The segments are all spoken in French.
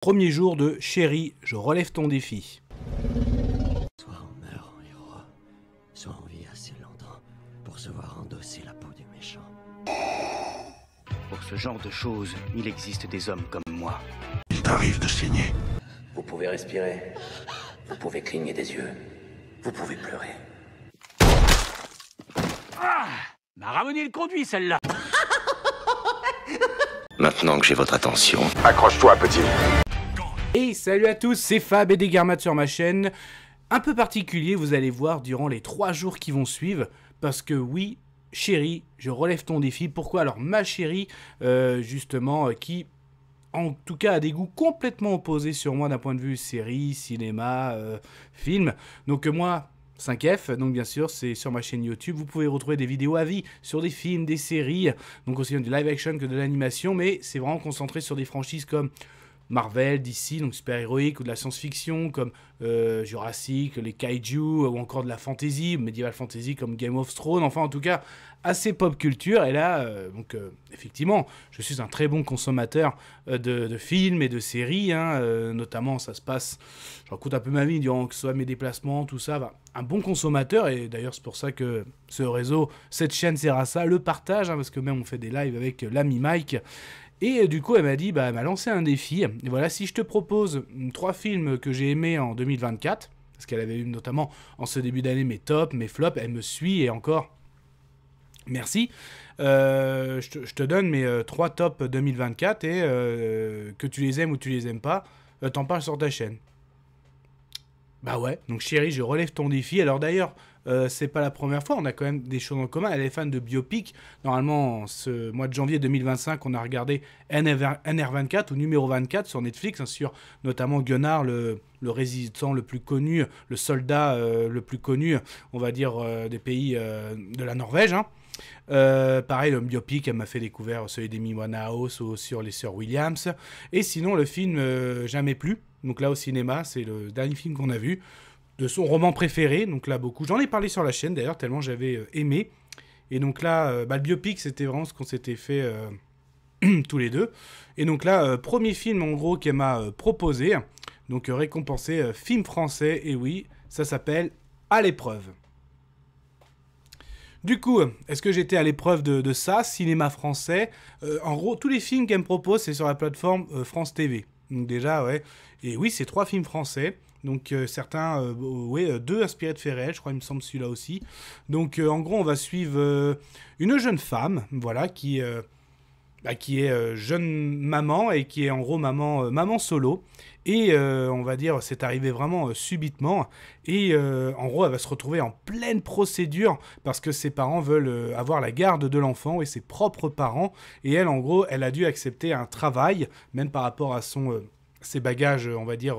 Premier jour de Chérie, je relève ton défi. Soit on meurt en héros, soit on vit assez longtemps pour se voir endosser la peau du méchant. Pour ce genre de choses, il existe des hommes comme moi. Il t'arrive de saigner. Vous pouvez respirer, vous pouvez cligner des yeux, vous pouvez pleurer. Ah, m'a ramené le conduit celle-là. Maintenant que j'ai votre attention, accroche-toi, petit. Et salut à tous, c'est Fab et Degarmat sur ma chaîne. Un peu particulier, vous allez voir durant les 3 jours qui vont suivre, parce que oui, chérie, je relève ton défi. Pourquoi? Alors ma chérie, justement, qui en tout cas a des goûts complètement opposés sur moi d'un point de vue série, cinéma, film. Donc moi, 5F, donc bien sûr, c'est sur ma chaîne YouTube. Vous pouvez retrouver des vidéos à vie sur des films, des séries, donc aussi bien du live action que de l'animation, mais c'est vraiment concentré sur des franchises comme Marvel, DC, donc super-héroïque, ou de la science-fiction, comme Jurassic, les Kaiju, ou encore de la fantasy, medieval fantasy, comme Game of Thrones, enfin en tout cas, assez pop culture, et là, effectivement, je suis un très bon consommateur de films et de séries, notamment ça se passe, je raconte un peu ma vie, durant que ce soit mes déplacements, tout ça, un bon consommateur, et d'ailleurs c'est pour ça que ce réseau, cette chaîne sert à ça, le partage, parce que même on fait des lives avec l'ami Mike. Et du coup, elle m'a dit, elle m'a lancé un défi. Et voilà, si je te propose 3 films que j'ai aimés en 2024, parce qu'elle avait eu notamment en ce début d'année mes tops, mes flops, elle me suit et encore, merci. Je te donne mes 3 tops 2024 et que tu les aimes ou tu les aimes pas, t'en parles sur ta chaîne. Bah ouais, donc chérie, je relève ton défi. Alors d'ailleurs, c'est pas la première fois, on a quand même des choses en commun. Elle est fan de biopic. Normalement, ce mois de janvier 2025, on a regardé NR24 ou numéro 24 sur Netflix, sur notamment Gunnar, le résistant le plus connu, le soldat le plus connu, on va dire, des pays de la Norvège. Pareil, le biopic, elle m'a fait découvrir celui d'Amy Winehouse ou sur les sœurs Williams. Et sinon, le film Jamais plus. Donc là, au cinéma, c'est le dernier film qu'on a vu, de son roman préféré. Donc là, beaucoup. J'en ai parlé sur la chaîne, d'ailleurs, tellement j'avais aimé. Et donc là, le biopic, c'était vraiment ce qu'on s'était fait tous les deux. Et donc là, premier film, en gros, qu'elle m'a proposé. Donc récompensé film français. Et oui, ça s'appelle À l'épreuve. Du coup, est-ce que j'étais à l'épreuve de ça, cinéma français? En gros, tous les films qu'elle me propose, c'est sur la plateforme France TV. Donc déjà, ouais. Et oui, c'est 3 films français. Donc certains, 2 inspirés de faits réels, je crois, il me semble celui-là aussi. Donc en gros, on va suivre une jeune femme, voilà, qui est jeune maman et qui est en gros maman solo. Et on va dire, c'est arrivé vraiment subitement. Et en gros, elle va se retrouver en pleine procédure parce que ses parents veulent avoir la garde de l'enfant et ses propres parents. Et elle, en gros, elle a dû accepter un travail, même par rapport à ses bagages, on va dire,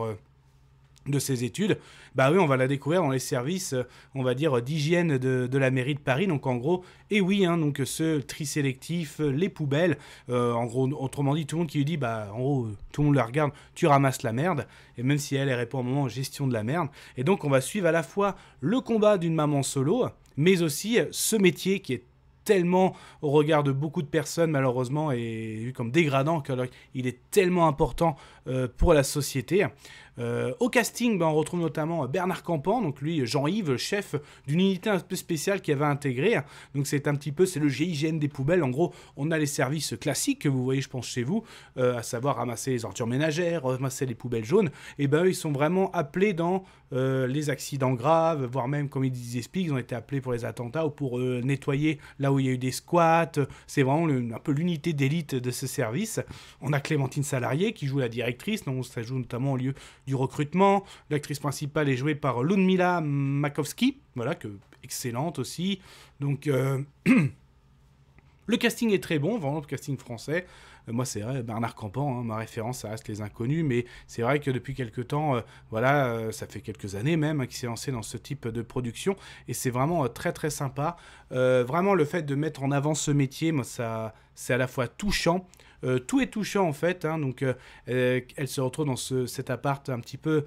de ses études. Bah oui, on va la découvrir dans les services, on va dire, d'hygiène de la mairie de Paris. Donc en gros, et oui, donc ce tri sélectif, les poubelles, en gros, autrement dit, tout le monde qui lui dit, en gros, tout le monde la regarde, tu ramasses la merde. Et même si elle répond au moment gestion de la merde. Et donc on va suivre à la fois le combat d'une maman solo, mais aussi ce métier qui est tellement, au regard de beaucoup de personnes, malheureusement, est vu comme dégradant, qu'il est tellement important pour la société. Au casting, on retrouve notamment Bernard Campan, donc lui, Jean-Yves, chef d'une unité un peu spéciale qui avait intégré. Donc c'est le GIGN des poubelles. En gros, on a les services classiques que vous voyez, je pense, chez vous, à savoir ramasser les ordures ménagères, ramasser les poubelles jaunes. Et eux, ils sont vraiment appelés dans les accidents graves, voire même, comme ils expliquent, ils ont été appelés pour les attentats ou pour nettoyer là où il y a eu des squats. C'est vraiment un peu l'unité d'élite de ce service. On a Clémentine Salarié qui joue la directrice, donc ça joue notamment au lieu du recrutement. L'actrice principale est jouée par Ludmila Makowski, voilà, excellente aussi. Donc le casting est très bon, vraiment le casting français. Moi, c'est vrai, Bernard Campan, ma référence, ça reste Les Inconnus, mais c'est vrai que depuis quelques temps, ça fait quelques années même qu'il s'est lancé dans ce type de production, et c'est vraiment très très sympa. Vraiment, le fait de mettre en avant ce métier, moi, c'est à la fois touchant, Tout est touchant en fait, hein, donc elle se retrouve dans cet appart un petit peu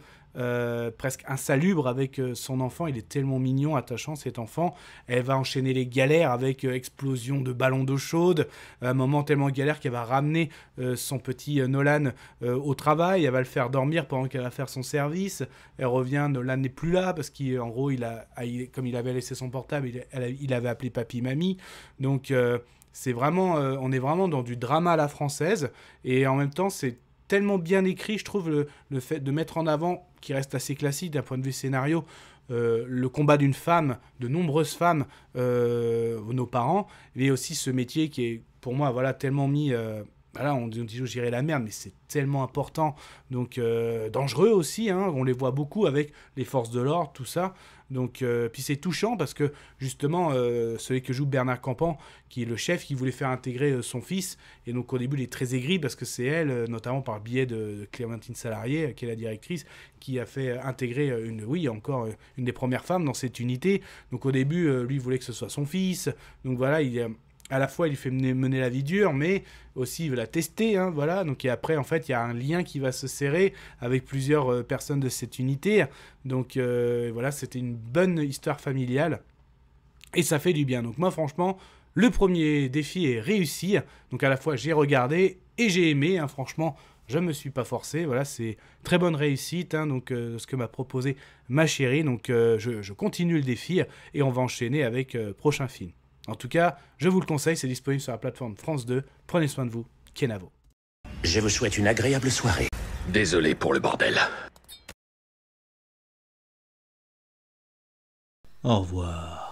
presque insalubre avec son enfant. Il est tellement mignon, attachant cet enfant. Elle va enchaîner les galères avec explosion de ballons d'eau chaude, un moment tellement galère qu'elle va ramener son petit Nolan au travail. Elle va le faire dormir pendant qu'elle va faire son service. Elle revient, Nolan n'est plus là parce qu'en gros comme il avait laissé son portable, il avait appelé papy mamie. Donc c'est vraiment on est vraiment dans du drama à la française, et en même temps c'est tellement bien écrit, je trouve, le fait de mettre en avant, qui reste assez classique d'un point de vue scénario, le combat d'une femme, de nombreuses femmes, nos parents, mais aussi ce métier qui est, pour moi, voilà, tellement mis... Voilà, on dit toujours gérer la merde, mais c'est tellement important. Donc, dangereux aussi, hein, on les voit beaucoup avec les forces de l'ordre, tout ça. Donc, puis c'est touchant parce que, justement, celui que joue Bernard Campan, qui est le chef, qui voulait faire intégrer son fils. Et donc, au début, il est très aigri parce que c'est elle, notamment par le biais de Clémentine Salarié, qui est la directrice, qui a fait intégrer encore une des premières femmes dans cette unité. Donc, au début, lui, il voulait que ce soit son fils. Donc, voilà, à la fois, il fait mener la vie dure, mais aussi, il veut la tester, hein, voilà. Donc, et après, en fait, il y a un lien qui va se serrer avec plusieurs personnes de cette unité. Donc, voilà, c'était une bonne histoire familiale. Et ça fait du bien. Donc, moi, franchement, le premier défi est réussi. Donc, à la fois, j'ai regardé et j'ai aimé, hein, franchement, je ne me suis pas forcé. Voilà, c'est très bonne réussite, hein, donc, ce que m'a proposé ma chérie. Donc, je continue le défi et on va enchaîner avec prochain film. En tout cas, je vous le conseille, c'est disponible sur la plateforme France 2. Prenez soin de vous, Kenavo. Je vous souhaite une agréable soirée. Désolé pour le bordel. Au revoir.